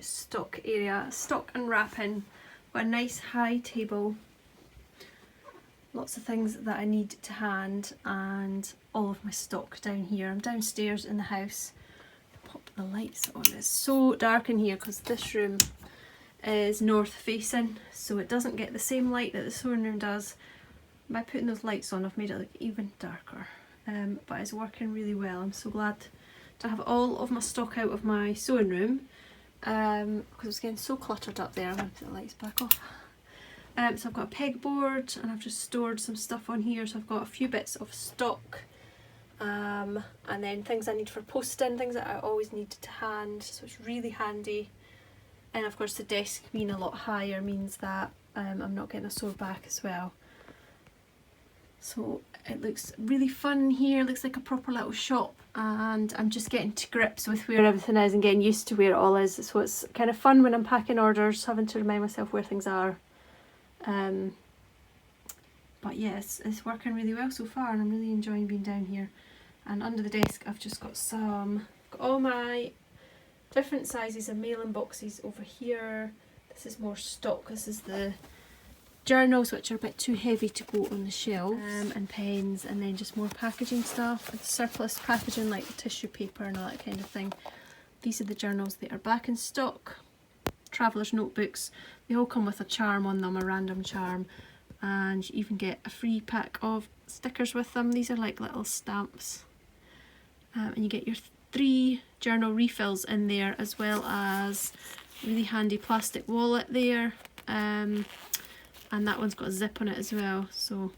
stock area, stock and wrapping. Got a nice high table, lots of things that I need to hand, and all of my stock down here. I'm downstairs in the house. Pop the lights on. It's so dark in here because this room is north facing, so it doesn't get the same light that the sewing room does. By putting those lights on, I've made it look even darker, but it's working really well. I'm so glad to have all of my stock out of my sewing room, because it's getting so cluttered up there. I'm going to put the lights back off. So I've got a pegboard, and I've just stored some stuff on here. So I've got a few bits of stock, and then things I need for posting, things that I always need to hand, so it's really handy. And of course the desk being a lot higher means that I'm not getting a sore back as well. So it looks really fun here, it looks like a proper little shop, and I'm just getting to grips with where everything is and getting used to where it all is. So it's kind of fun when I'm packing orders, having to remind myself where things are. But yes, it's working really well so far, and I'm really enjoying being down here. And under the desk I've just got all my different sizes of mailing boxes over here. This is more stock. This is the journals, which are a bit too heavy to go on the shelves, and pens, and then just more packaging stuff, and surplus packaging like the tissue paper and all that kind of thing. These are the journals that are back in stock. Traveller's notebooks, they all come with a charm on them, a random charm, and you even get a free pack of stickers with them. These are like little stamps, and you get your 3 journal refills in there, as well as a really handy plastic wallet there, and that one's got a zip on it as well. So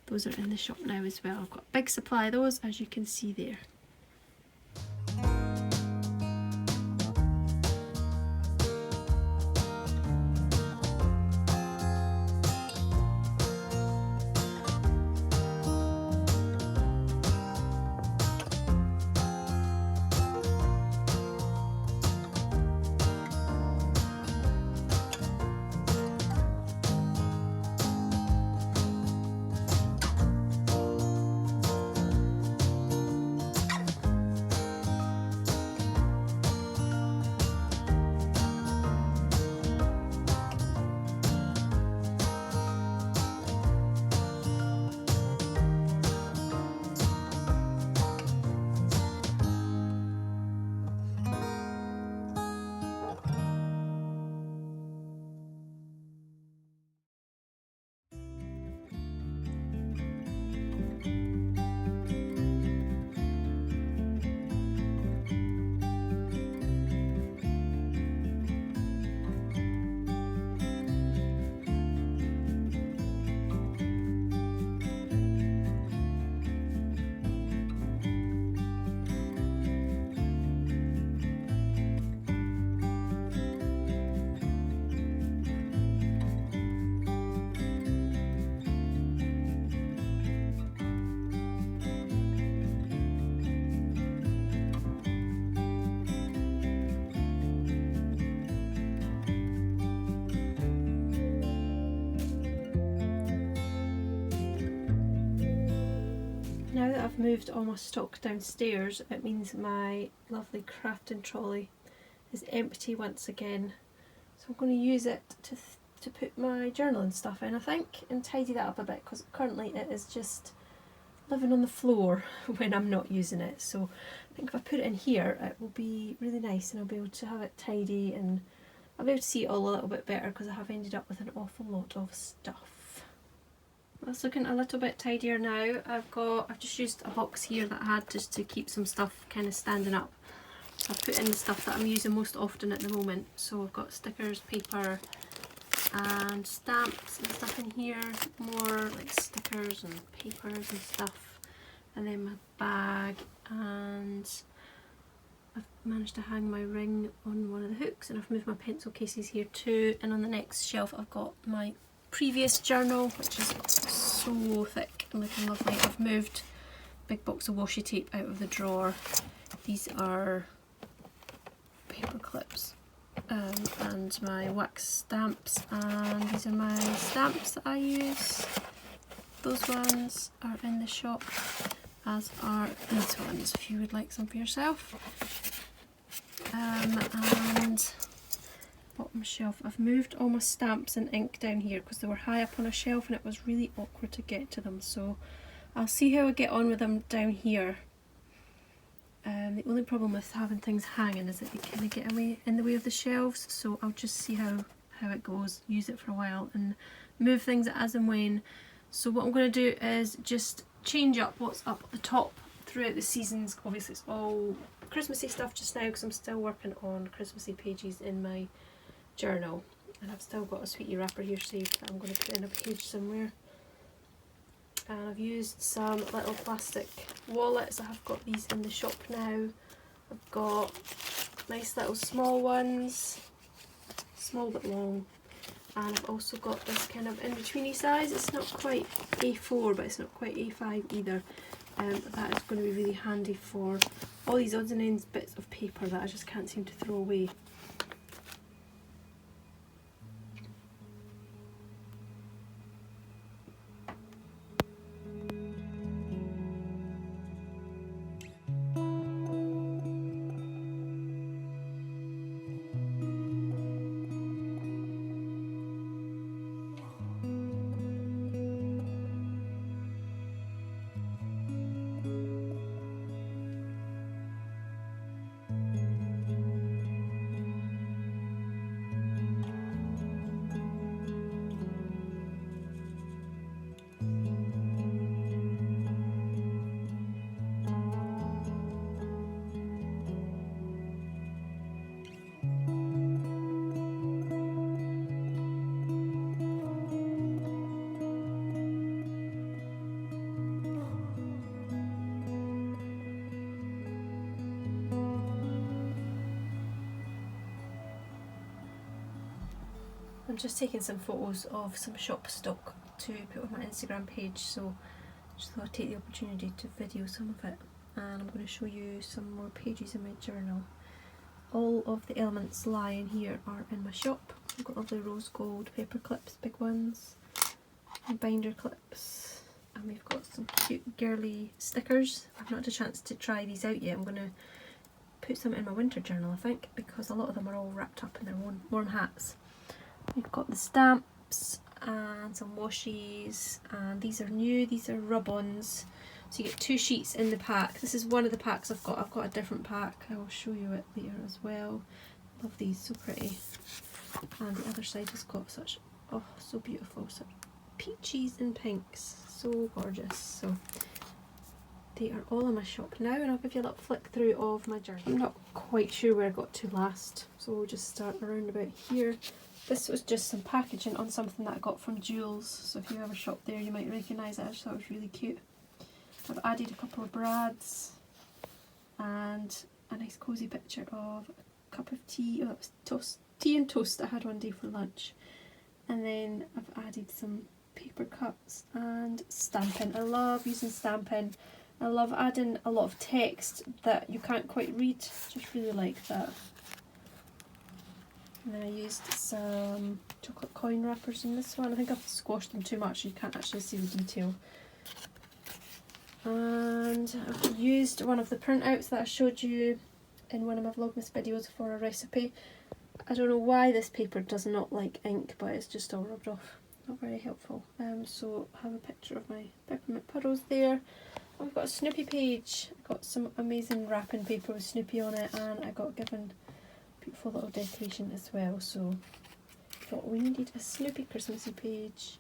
those are in the shop now as well. I've got a big supply of those, as you can see there. Now that I've moved all my stock downstairs, it means my lovely crafting trolley is empty once again. So I'm going to use it to put my journal and stuff in, I think, and tidy that up a bit, because currently it is just living on the floor when I'm not using it. So I think if I put it in here, it will be really nice, and I'll be able to have it tidy, and I'll be able to see it all a little bit better, because I have ended up with an awful lot of stuff. That's looking a little bit tidier now. I've just used a box here that I had just to keep some stuff kind of standing up. So I've put in the stuff that I'm using most often at the moment. So I've got stickers, paper and stamps and stuff in here. More like stickers and papers and stuff. And then my bag, and I've managed to hang my ring on one of the hooks, and I've moved my pencil cases here too. And on the next shelf I've got my previous journal, which is so thick and looking lovely. I've moved a big box of washi tape out of the drawer. These are paper clips and my wax stamps, and these are my stamps that I use. Those ones are in the shop, as are these ones if you would like some for yourself. And bottom shelf, I've moved all my stamps and ink down here because they were high up on a shelf and it was really awkward to get to them, so I'll see how I get on with them down here. The only problem with having things hanging is that they kind of get in the way of the shelves, so I'll just see how it goes, use it for a while and move things as and when. So what I'm going to do is just change up what's up at the top throughout the seasons. Obviously it's all Christmassy stuff just now because I'm still working on Christmassy pages in my journal, and I've still got a sweetie wrapper here saved that I'm going to put in a page somewhere. And I've used some little plastic wallets. I've got these in the shop now. I've got nice little small ones, small but long, and I've also got this kind of in-betweeny size. It's not quite A4 but it's not quite A5 either. That is going to be really handy for all these odds and ends bits of paper that I just can't seem to throw away. I'm just taking some photos of some shop stock to put on my Instagram page, so just thought I'd take the opportunity to video some of it, and I'm going to show you some more pages in my journal. All of the elements lying here are in my shop. I've got lovely rose gold paper clips, big ones, and binder clips, and we've got some cute girly stickers. I've not had a chance to try these out yet. I'm going to put some in my winter journal, I think, because a lot of them are all wrapped up in their warm hats. We've got the stamps and some washies, and these are new, these are rub-ons. So you get 2 sheets in the pack. This is one of the packs I've got. I've got a different pack. I will show you it later as well. Love these, so pretty. And the other side has got such, oh, so beautiful, such peaches and pinks. So gorgeous. So they are all in my shop now, and I'll give you a little flick through of my journal. I'm not quite sure where I got to last, so we'll just start around about here. This was just some packaging on something that I got from Jules, so if you ever shop there you might recognise it. I just thought it was really cute. I've added a couple of brads and a nice cosy picture of a cup of tea. Oh, that was toast, tea and toast I had one day for lunch. And then I've added some paper cuts and stamping. I love using stamping. I love adding a lot of text that you can't quite read. Just really like that. And then I used some chocolate coin wrappers in this one. I think I've squashed them too much, you can't actually see the detail. And and I've used one of the printouts that I showed you in one of my Vlogmas videos for a recipe. I don't know why this paper does not like ink, but it's just all rubbed off. Not very helpful. So I have a picture of my peppermint puddles there. I've got a Snoopy page. I got some amazing wrapping paper with Snoopy on it, and I got given a beautiful little decoration as well. So I thought we needed a Snoopy Christmassy page.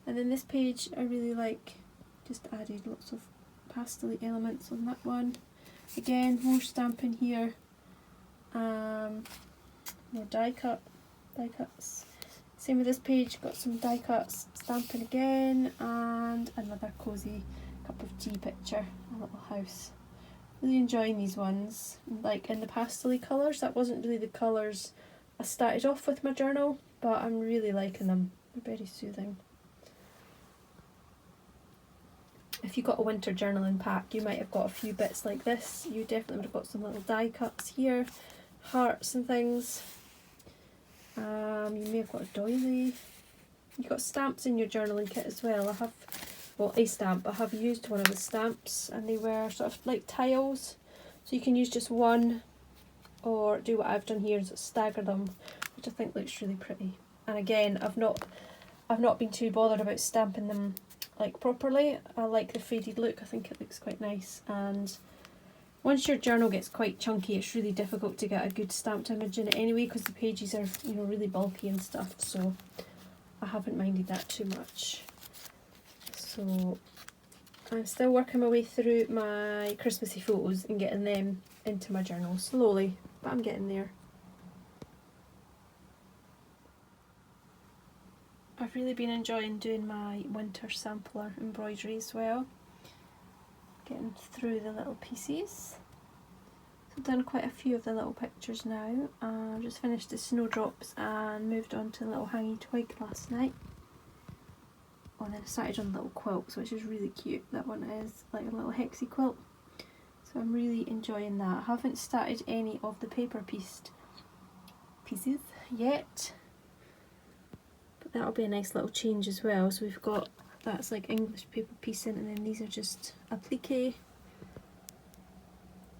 And then this page I really like, just added lots of pastel elements on that one. Again, more stamping here. More die cuts. Same with this page, got some die cuts, stamping again, and another cosy cup of tea picture, a little house. Really enjoying these ones, like in the pastel colours. That wasn't really the colours I started off with my journal, but I'm really liking them. They're very soothing. If you got a winter journaling pack, you might have got a few bits like this. You definitely would have got some little die cuts here, hearts and things. You may have got a doily. You've got stamps in your journaling kit as well. I have, well, a stamp. I have used one of the stamps, and they were sort of like tiles. So you can use just one, or do what I've done here and sort of stagger them, which I think looks really pretty. And again, I've not been too bothered about stamping them like properly. I like the faded look. I think it looks quite nice. And once your journal gets quite chunky, it's really difficult to get a good stamped image in it anyway, because the pages are, you know, really bulky and stuff. So I haven't minded that too much. So I'm still working my way through my Christmassy photos and getting them into my journal slowly, but I'm getting there. I've really been enjoying doing my winter sampler embroidery as well. Getting through the little pieces. So I've done quite a few of the little pictures now. I've just finished the snowdrops and moved on to the little hangy twig last night. Oh, and then I started on little quilts, which is really cute. That one is like a little hexy quilt. So I'm really enjoying that. I haven't started any of the paper pieces yet. But that'll be a nice little change as well. So we've got, that's like English paper piecing, and then these are just applique.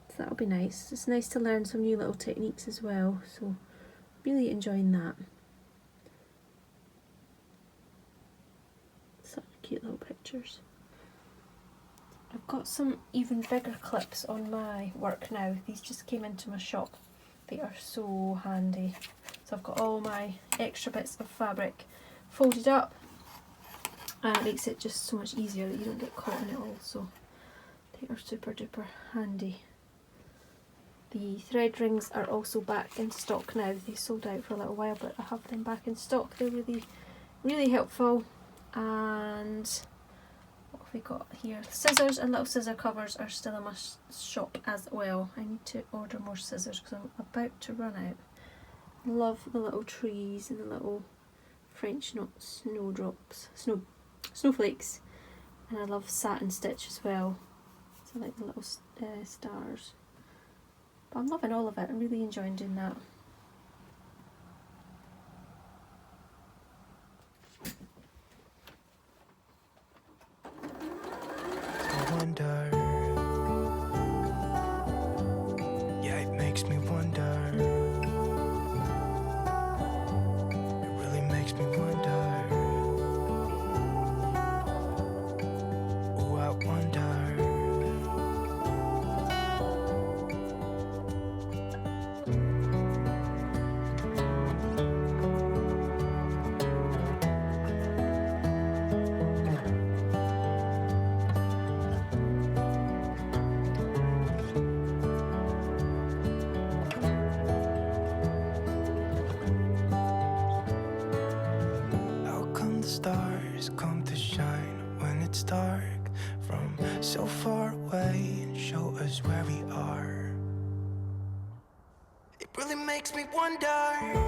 So that'll be nice. It's nice to learn some new little techniques as well. So really enjoying that. Such cute little pictures. I've got some even bigger clips on my work now. These just came into my shop. They are so handy. So I've got all my extra bits of fabric folded up, and it makes it just so much easier that you don't get caught in it all. So they are super duper handy. The thread rings are also back in stock now. They sold out for a little while, but I have them back in stock. They're really helpful. And what have we got here? Scissors and little scissor covers are still in my shop as well. I need to order more scissors because I'm about to run out. Love the little trees and the little French snowflakes, and I love satin stitch as well. So I like the little stars. But I'm loving all of it. I'm really enjoying doing that. I wonder. Yeah, it makes me wonder. It really makes me wonder. Oh, I wonder. Stars come to shine when it's dark from so far away and show us where we are. It really makes me wonder.